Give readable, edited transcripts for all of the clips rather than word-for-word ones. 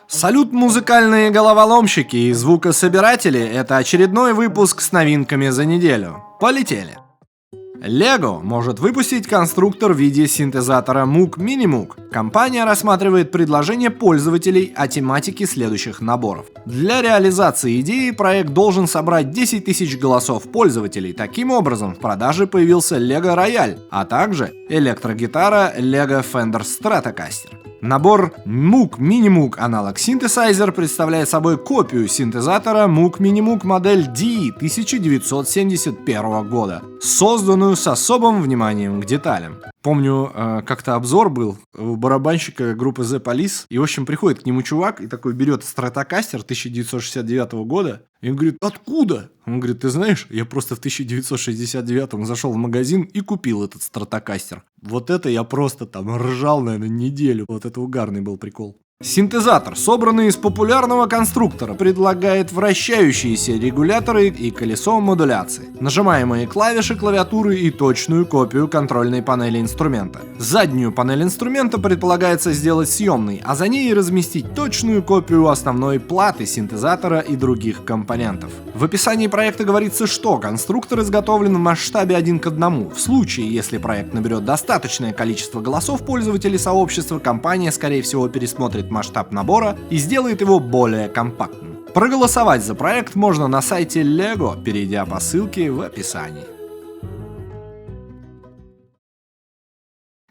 Салют, музыкальные головоломщики и звукособиратели! Это очередной выпуск с новинками за неделю. Полетели! Lego может выпустить конструктор в виде синтезатора Moog Mini Moog. Компания рассматривает предложения пользователей о тематике следующих наборов. Для реализации идеи проект должен собрать 10 тысяч голосов пользователей. Таким образом, в продаже появился Lego Royale, а также электрогитара Lego Fender Stratocaster. Набор Moog Mini Moog аналог Synthesizer представляет собой копию синтезатора Moog Mini Moog модель D 1971 года, созданную с особым вниманием к деталям. Помню, как-то обзор был у барабанщика группы The Police, и, в общем, приходит к нему чувак и такой берет Stratocaster 1969 года, и он говорит: откуда? Он говорит: ты знаешь, я просто в 1969 зашел в магазин и купил этот Stratocaster. Вот это я просто там ржал, наверное, неделю. Вот это угарный был прикол. Синтезатор, собранный из популярного конструктора, предлагает вращающиеся регуляторы и колесо модуляции, нажимаемые клавиши клавиатуры и точную копию контрольной панели инструмента. Заднюю панель инструмента предполагается сделать съемной, а за ней разместить точную копию основной платы синтезатора и других компонентов. В описании проекта говорится, что конструктор изготовлен в масштабе 1 к 1. В случае, если проект наберет достаточное количество голосов пользователей сообщества, компания, скорее всего, пересмотрит масштаб набора и сделает его более компактным. Проголосовать за проект можно на сайте Lego, перейдя по ссылке в описании.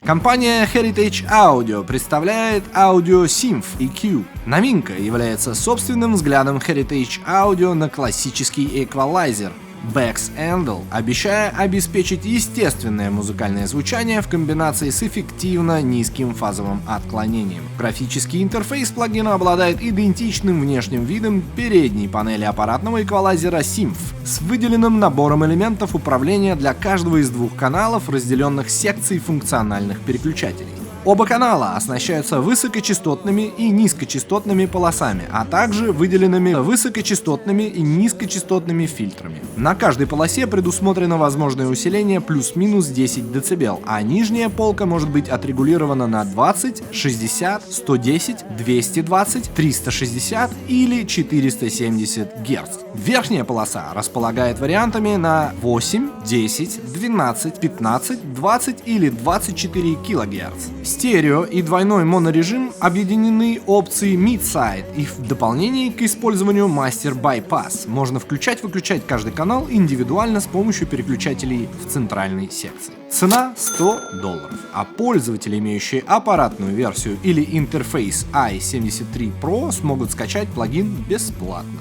Компания Heritage Audio представляет Audio Synth EQ. Новинка является собственным взглядом Heritage Audio на классический эквалайзер Beck's Handle, обещая обеспечить естественное музыкальное звучание в комбинации с эффективно низким фазовым отклонением. Графический интерфейс плагина обладает идентичным внешним видом передней панели аппаратного эквалайзера Synth с выделенным набором элементов управления для каждого из двух каналов, разделенных секций функциональных переключателей. Оба канала оснащаются высокочастотными и низкочастотными полосами, а также выделенными высокочастотными и низкочастотными фильтрами. На каждой полосе предусмотрено возможное усиление плюс-минус 10 дБ, а нижняя полка может быть отрегулирована на 20, 60, 110, 220, 360 или 470 Гц. Верхняя полоса располагает вариантами на 8, 10, 12, 15, 20 или 24 кГц. Стерео и двойной монорежим объединены опцией Mid-Side, и в дополнение к использованию Master Bypass можно включать-выключать каждый канал индивидуально с помощью переключателей в центральной секции. Цена $100, а пользователи, имеющие аппаратную версию или интерфейс i73 Pro, смогут скачать плагин бесплатно.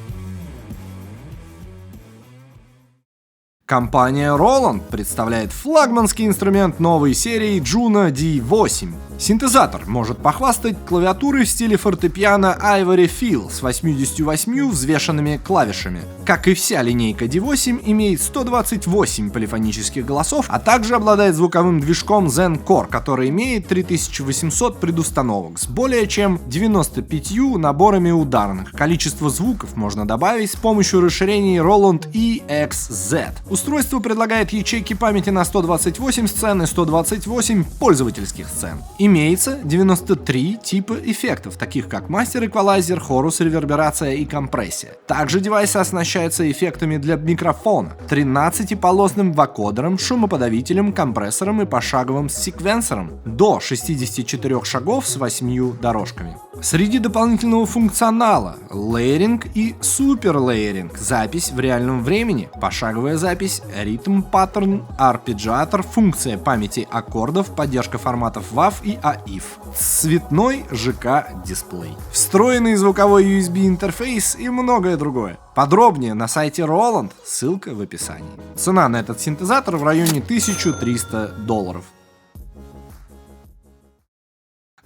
Компания Roland представляет флагманский инструмент новой серии Juno D8. Синтезатор может похвастать клавиатурой в стиле фортепиано Ivory Feel с 88 взвешенными клавишами. Как и вся линейка D8, имеет 128 полифонических голосов, а также обладает звуковым движком Zen Core, который имеет 3800 предустановок с более чем 95 наборами ударных. Количество звуков можно добавить с помощью расширений Roland EXZ. Устройство предлагает ячейки памяти на 128 сцен и 128 пользовательских сцен. Имеется 93 типа эффектов, таких как мастер эквалайзер, хорус, реверберация и компрессия. Также девайс оснащается эффектами для микрофона, 13-полосным вокодером, шумоподавителем, компрессором и пошаговым секвенсором до 64 шагов с 8 дорожками. Среди дополнительного функционала — лейеринг и суперлейеринг, запись в реальном времени, пошаговая запись, ритм-паттерн, арпеджиатор, функция памяти аккордов, поддержка форматов WAV и AIF, цветной ЖК-дисплей, встроенный звуковой USB-интерфейс и многое другое. Подробнее на сайте Roland, ссылка в описании. Цена на этот синтезатор в районе $1300.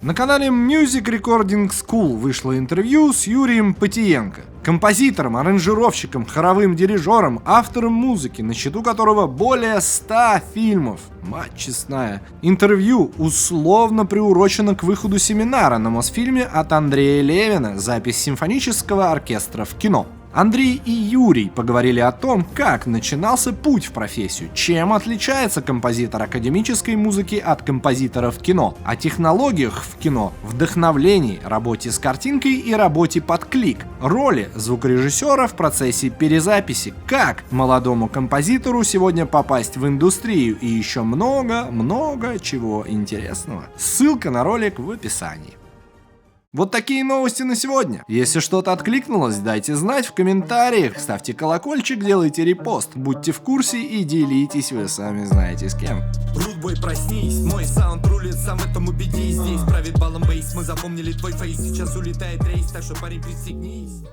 На канале Music Recording School вышло интервью с Юрием Потиенко, композитором, аранжировщиком, хоровым дирижером, автором музыки, на счету которого более 100 фильмов. Мать честная. Интервью условно приурочено к выходу семинара на Мосфильме от Андрея Левина «Запись симфонического оркестра в кино». Андрей и Юрий поговорили о том, как начинался путь в профессию, чем отличается композитор академической музыки от композитора в кино, о технологиях в кино, вдохновлении, работе с картинкой и работе под клик, роли звукорежиссера в процессе перезаписи, как молодому композитору сегодня попасть в индустрию и еще много чего интересного. Ссылка на ролик в описании. Вот такие новости на сегодня. Если что-то откликнулось, дайте знать в комментариях, ставьте колокольчик, делайте репост, будьте в курсе и делитесь, вы сами знаете с кем. Рудбой, проснись, мой саунд рулит, сам в этом убедись. Здесь правит балом бейс, мы запомнили твой фейс, сейчас улетает рейс, так что парень пристегнись.